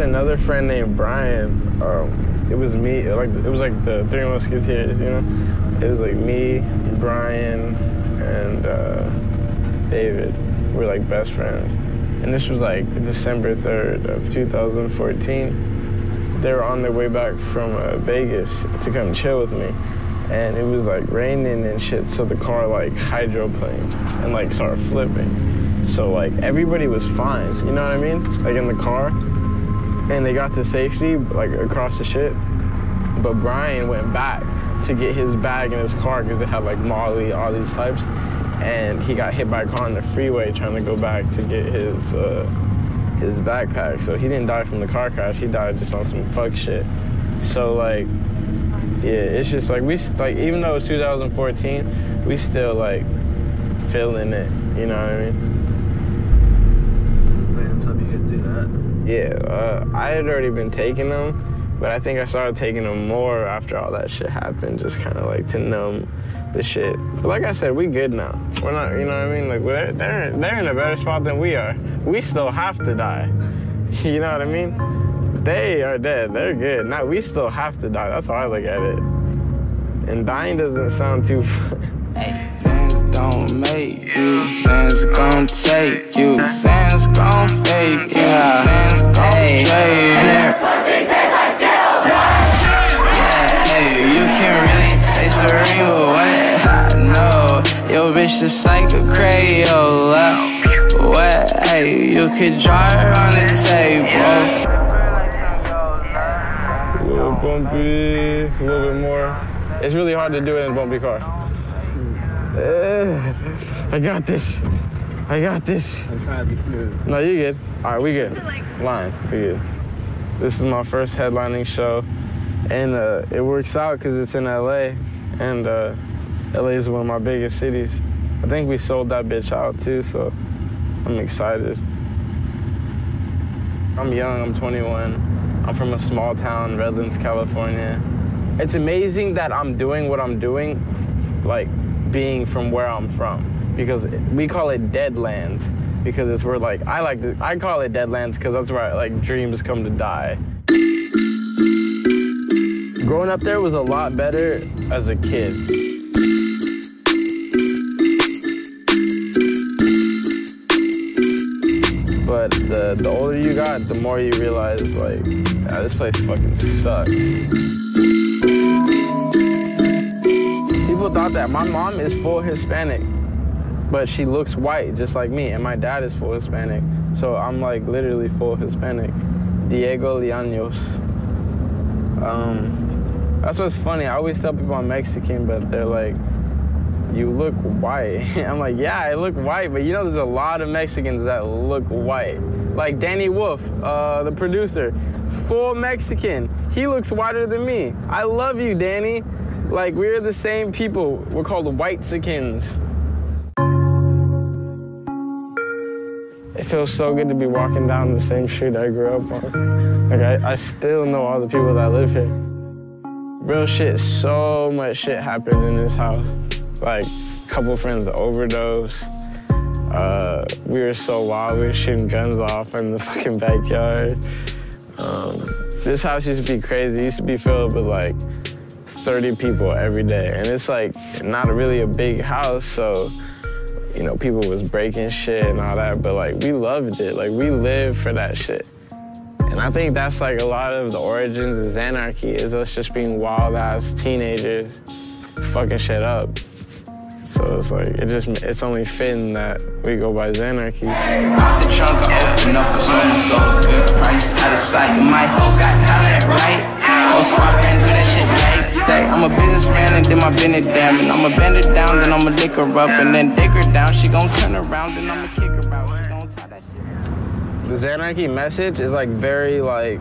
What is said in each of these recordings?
another friend named Brian. It was me, it was like the Three Musketeers, you know? It was like me, Brian, and David. We're like best friends. And this was like December 3rd of 2014. They were on their way back from Vegas to come chill with me. And it was like raining and shit, so the car like hydroplaned and like started flipping. So like everybody was fine, you know what I mean? Like in the car. And they got to safety, like across the shit. But Brian went back to get his bag in his car because they had like Molly, all these types. And he got hit by a car on the freeway trying to go back to get his backpack. So he didn't die from the car crash, he died just on some fuck shit. So like, yeah, it's just like, even though it's 2014, we still like feeling it, you know what I mean? Saying something you could do that? Yeah, I had already been taking them, but I think I started taking them more after all that shit happened, just kind of like to numb the shit. But like I said, we good now. We're not, you know what I mean? Like they're in a better spot than we are. We still have to die. You know what I mean? They are dead, they're good. Now we still have to die, that's how I look at it. And dying doesn't sound too fun. Sands don't make you, sands gon' take you, sands gon' fake, yeah, sands gon' trade. And yeah, hey, you can really taste the rainbow, what? I know, yo bitch just like a Crayola. What, hey, you could draw her on the table. Bumpy, a little bit more. It's really hard to do it in a bumpy car. I got this. I got this. I'm trying to be smooth. No, you good. All right, we good. Line, we good. This is my first headlining show, and it works out because it's in LA, and LA is one of my biggest cities. I think we sold that bitch out too, so I'm excited. I'm young, I'm 21. I'm from a small town, Redlands, California. It's amazing that I'm doing what I'm doing, like being from where I'm from, because we call it Deadlands, because it's where like, I call it Deadlands because that's where like dreams come to die. Growing up there was a lot better as a kid. But the older you got, the more you realize, like, yeah, this place fucking sucks. People thought that my mom is full Hispanic, but she looks white, just like me, and my dad is full Hispanic. So I'm like literally full Hispanic. Diego Llanos. That's what's funny. I always tell people I'm Mexican, but they're like, you look white. I'm like, yeah, I look white, but you know there's a lot of Mexicans that look white. Like Danny Wolf, the producer, full Mexican. He looks whiter than me. I love you, Danny. Like, we're the same people. We're called Whitexicans. It feels so good to be walking down the same street I grew up on. Like, I still know all the people that live here. Real shit, so much shit happened in this house. Like, a couple friends overdosed. We were so wild, we were shooting guns off in the fucking backyard. This house used to be crazy. It used to be filled with like 30 people every day. And it's like not really a big house, so, you know, people was breaking shit and all that, but like we loved it. Like we lived for that shit. And I think that's like a lot of the origins of Xanarchy, is us just being wild ass teenagers fucking shit up. So it's like, it's only fitting that we go by Xanarchy. Out the trunk, I open up a soda, sold a good price, out of sight. My hoe got talent, right? Whole squad ran do that shit right. Say, I'm a businessman and then my business damn. And I'ma bend her down, then I'ma dick her up. And then dig her down, she gon' turn around, then I'ma kick her out. She gon' tie that shit. The Xanarchy message is like very like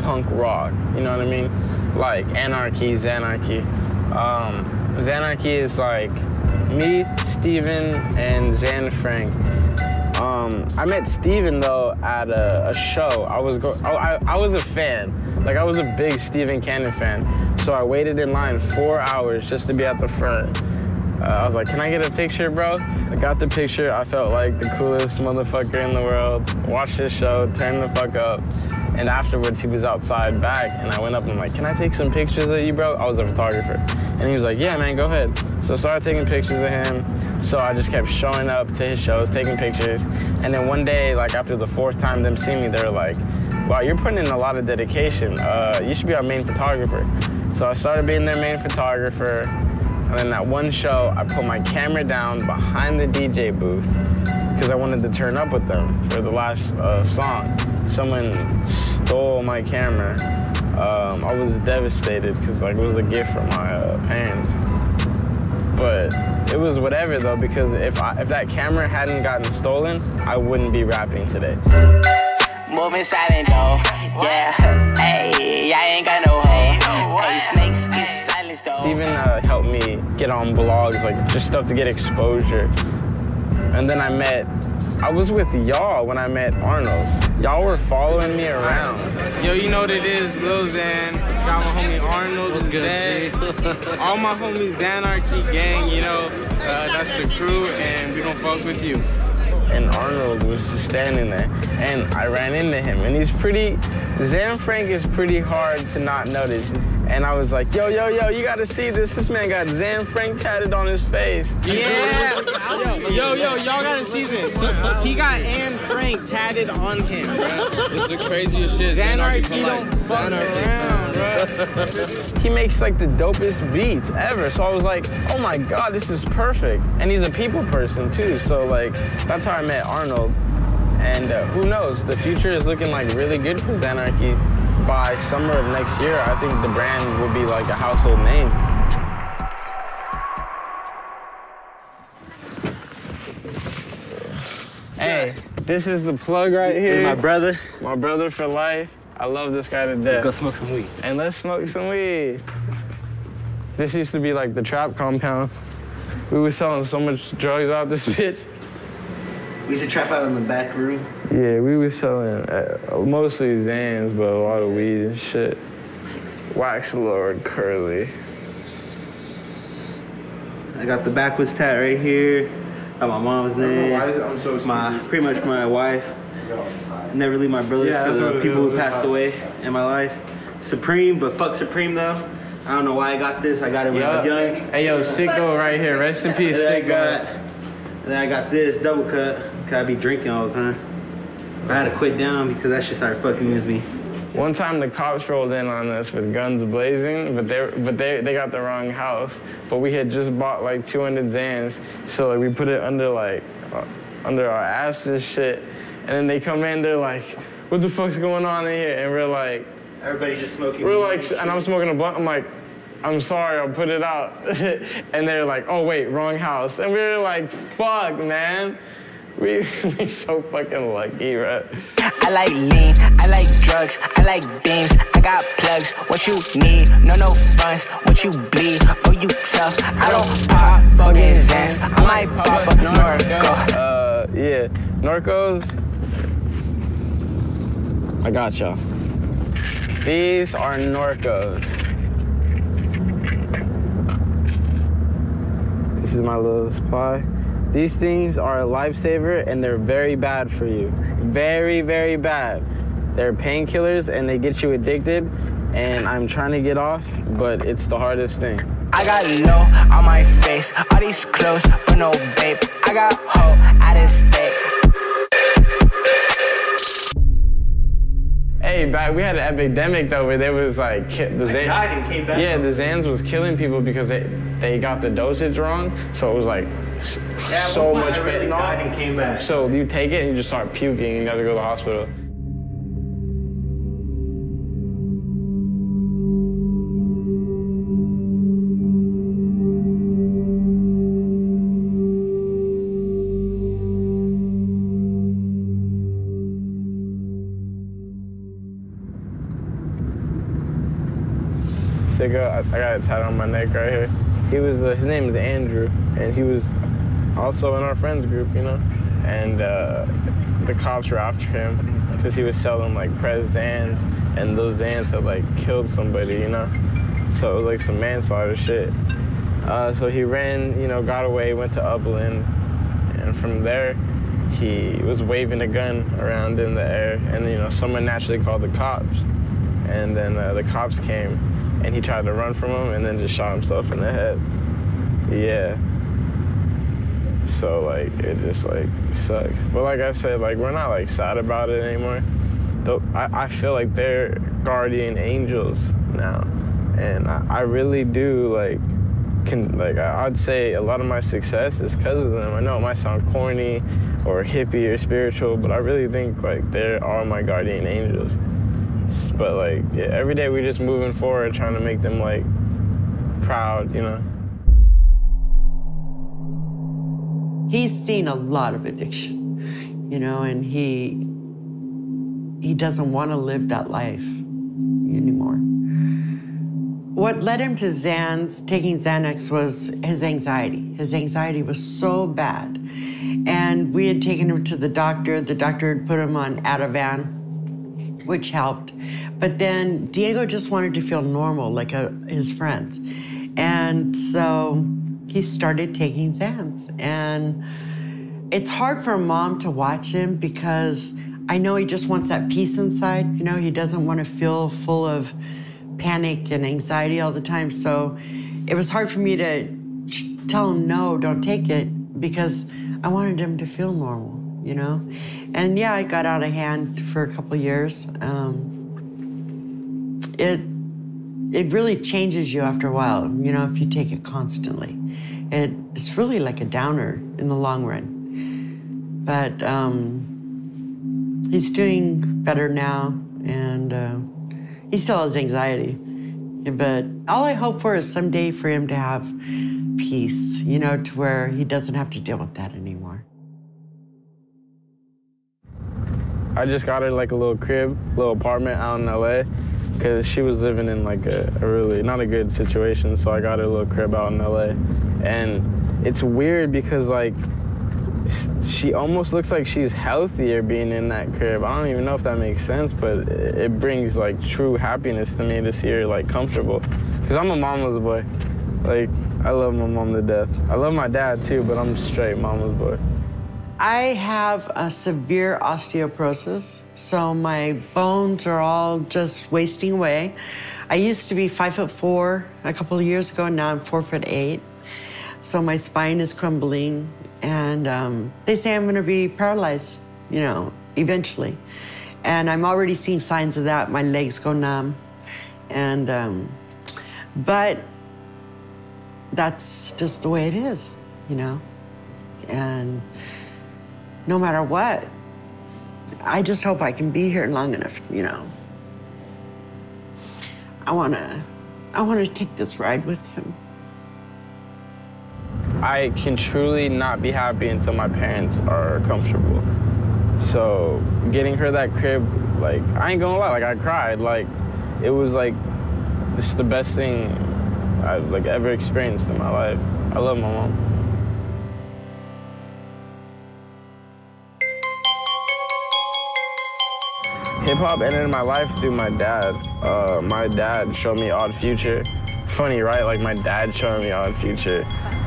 punk rock, you know what I mean? Like anarchy, Xanarchy. Xanarchy is like me, Steven, and Xan Frank. I met Steven though at a show. I was a fan. Like I was a big Steven Cannon fan. So I waited in line 4 hours just to be at the front. I was like, can I get a picture, bro? I got the picture. I felt like the coolest motherfucker in the world. Watched his show, turned the fuck up. And afterwards, he was outside back, and I went up and I'm like, can I take some pictures of you, bro? I was a photographer. And he was like, yeah, man, go ahead. So I started taking pictures of him. So I just kept showing up to his shows, taking pictures. And then one day, like after the 4th time them seeing me, they were like, wow, you're putting in a lot of dedication. You should be our main photographer. So I started being their main photographer. And then at one show, I put my camera down behind the DJ booth because I wanted to turn up with them for the last song. Someone stole my camera. I was devastated because like it was a gift from my parents. But it was whatever though, because if that camera hadn't gotten stolen, I wouldn't be rapping today. Moving silent though, yeah. Hey, I ain't got no hoe. Hey, snakes get silenced though. Steven helped me get on blogs, like just stuff to get exposure. And then I was with y'all when I met Arnold. Y'all were following me around. Yo, you know what it is, Lil Xan. Got my homie Arnold. What's good, all my homies, XANarchy gang, you know, that's the crew, and we gon' fuck with you. And Arnold was just standing there, and I ran into him, and Xan Frank is pretty hard to not notice. And I was like, yo, you gotta see this. This man got Xan Frank tatted on his face. Yeah. Yo, y'all gotta see this. He got Anne Frank tatted on him, bro. It's the craziest shit. XANarchy don't fuck around, bro. He makes like the dopest beats ever. So I was like, oh my God, this is perfect. And he's a people person too. So like, that's how I met Arnold. And who knows, the future is looking like really good for XANarchy. By summer of next year, I think the brand will be like a household name. Hey, this is the plug right here. My brother. My brother for life. I love this guy to death. Let's go smoke some weed. And let's smoke some weed. This used to be like the trap compound. We were selling so much drugs out this bitch. We used to trap out in the back room. Yeah, we were selling mostly Xans, but a lot of weed and shit. Wax Lord Curly. I got the backwards tat right here. Got my mom's name. Pretty much my wife. Never leave my brothers for the people who passed away in my life. Supreme, but fuck Supreme though. I don't know why I got this. I got it when I was young. Hey yo, Sicko right here. Rest in peace, Sicko. And then I got this double cut. Cause I be drinking all the time. I had to quit down because that shit started fucking with me. One time the cops rolled in on us with guns blazing, but they got the wrong house. But we had just bought like 200 Xans, so like we put it under like under our asses shit. And then they come in, they're like, "What the fuck's going on in here?" And we're like, everybody just smoking. We're like, and I'm smoking a blunt. I'm like, I'm sorry, I'll put it out. And they're like, oh wait, wrong house. And we were like, fuck, man. We so fucking lucky, right? I like lean, I like drugs, I like beams, I got plugs, what you need, no funds, what you bleed, oh you tough, I don't pop fucking Xans, I might pop a Norco. Yeah, Norcos, I got y'all. These are Norcos. This is my little supply. These things are a lifesaver and they're very bad for you. Very, very bad. They're painkillers and they get you addicted, and I'm trying to get off, but it's the hardest thing. I got low on my face, all these clothes, but no babe. I got hoe out of state. Hey, we had an epidemic though where there was like the Xans died and came back. Yeah, the Xans was killing people because they got the dosage wrong, so it was like so much fentanyl. Really died and came back. So you take it and you just start puking and you have to go to the hospital. I got it tied on my neck right here. His name is Andrew, and he was also in our friends group, you know? And the cops were after him because he was selling like pressed Xans, and those Xans had like killed somebody, you know? So it was like some manslaughter shit. So he ran, you know, got away, went to Upland, and from there, he was waving a gun around in the air, and, you know, someone naturally called the cops. And then the cops came, and he tried to run from them, and then just shot himself in the head. Yeah. So, like, it just, like, sucks. But like I said, like, we're not, like, sad about it anymore. Though I feel like they're guardian angels now. And I really do, like, I'd say a lot of my success is because of them. I know it might sound corny or hippie or spiritual, but I really think, like, they are my guardian angels. But, like, yeah, every day we just moving forward, trying to make them, like, proud, you know? He's seen a lot of addiction, you know, and he doesn't want to live that life anymore. What led him to taking Xanax was his anxiety. His anxiety was so bad. And we had taken him to the doctor. The doctor had put him on Ativan, which helped. But then Diego just wanted to feel normal, like his friends. And so he started taking Xans. And it's hard for a mom to watch him because I know he just wants that peace inside. You know, he doesn't want to feel full of panic and anxiety all the time. So it was hard for me to tell him, no, don't take it, because I wanted him to feel normal, you know? And yeah, I got out of hand for a couple years. It really changes you after a while, you know, if you take it constantly. It's really like a downer in the long run. But he's doing better now, and he still has anxiety. But all I hope for is someday for him to have peace, you know, to where he doesn't have to deal with that anymore. I just got her like a little crib, little apartment out in LA, because she was living in like a really not a good situation. So I got her a little crib out in LA. And it's weird because like she almost looks like she's healthier being in that crib. I don't even know if that makes sense, but it brings like true happiness to me to see her like comfortable. Because I'm a mama's boy. Like, I love my mom to death. I love my dad too, but I'm straight mama's boy. I have a severe osteoporosis, so my bones are all just wasting away. I used to be 5'4" a couple of years ago, now I'm 4'8". So my spine is crumbling, and they say I'm gonna be paralyzed, you know, eventually. And I'm already seeing signs of that. My legs go numb. And, but that's just the way it is, you know? And no matter what, I just hope I can be here long enough, you know? I wanna take this ride with him. I can truly not be happy until my parents are comfortable. So getting her that crib, like, I ain't gonna lie, like I cried. Like, it was like, this is the best thing I've like ever experienced in my life. I love my mom. Hip-hop entered my life through my dad. My dad showed me Odd Future. Funny, right? Like, my dad showed me Odd Future.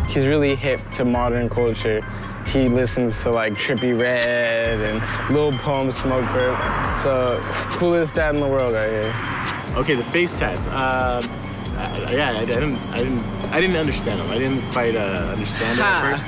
He's really hip to modern culture. He listens to, like, Trippie Redd and Lil Pump, Smoke Perp. So, coolest dad in the world right here. Okay, the face tats. Yeah, I didn't understand them. I didn't quite understand them at first.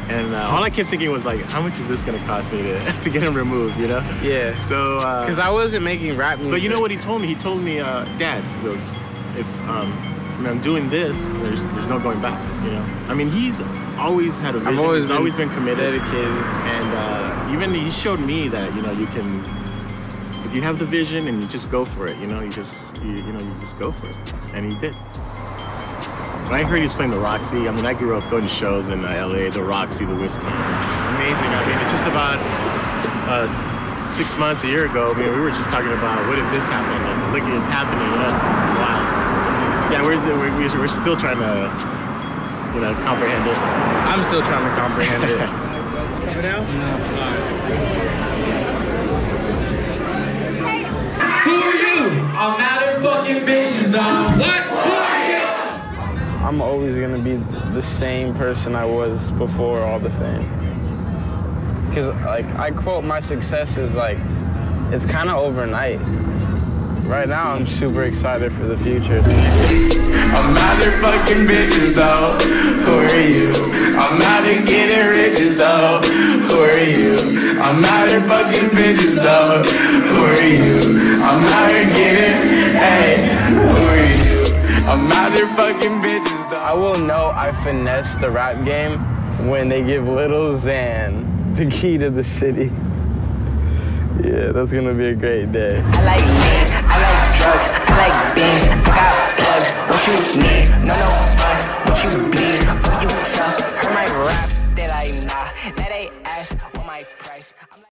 And all I kept thinking was like, how much is this gonna cost me to get him removed, you know? Yeah. So. Because I wasn't making rap music. But you know what he told me? He told me, Dad, he goes, if I'm doing this, there's no going back, you know? I mean, he's always had a vision. He's always been committed. Dedicated. And even he showed me that, you know, you can, if you have the vision and you just go for it, you know, you just go for it. And he did. When I heard he was playing the Roxy, I mean, I grew up going to shows in LA, the Roxy, the Whiskey. Amazing. I mean, it's just about 6 months, a year ago, I mean, we were just talking about what if this happened, and look, it's happening, you know, it's wild. Yeah, we're still trying to, you know, comprehend it. I'm still trying to comprehend it. For now? No. Who are you? I'm not a fucking bitch, dog. What? Who are you? I'm always gonna be the same person I was before all the fame. Cause like I quote my success as like, it's kind of overnight. Right now I'm super excited for the future. I'm out here fucking bitches though, who are you? I'm out here getting riches though, who are you? I'm out here fucking bitches though, who are you? I'm out here getting, hey, who are you? I'm out here fucking bitches though. I will know I finessed the rap game when they give Lil XAN the key to the city. Yeah, that's gonna be a great day. I like lean, I like drugs, I like beans, I got plugs, what you need, no fuss, what you bleed, who you tell, heard my rap that I nah, that they ask what my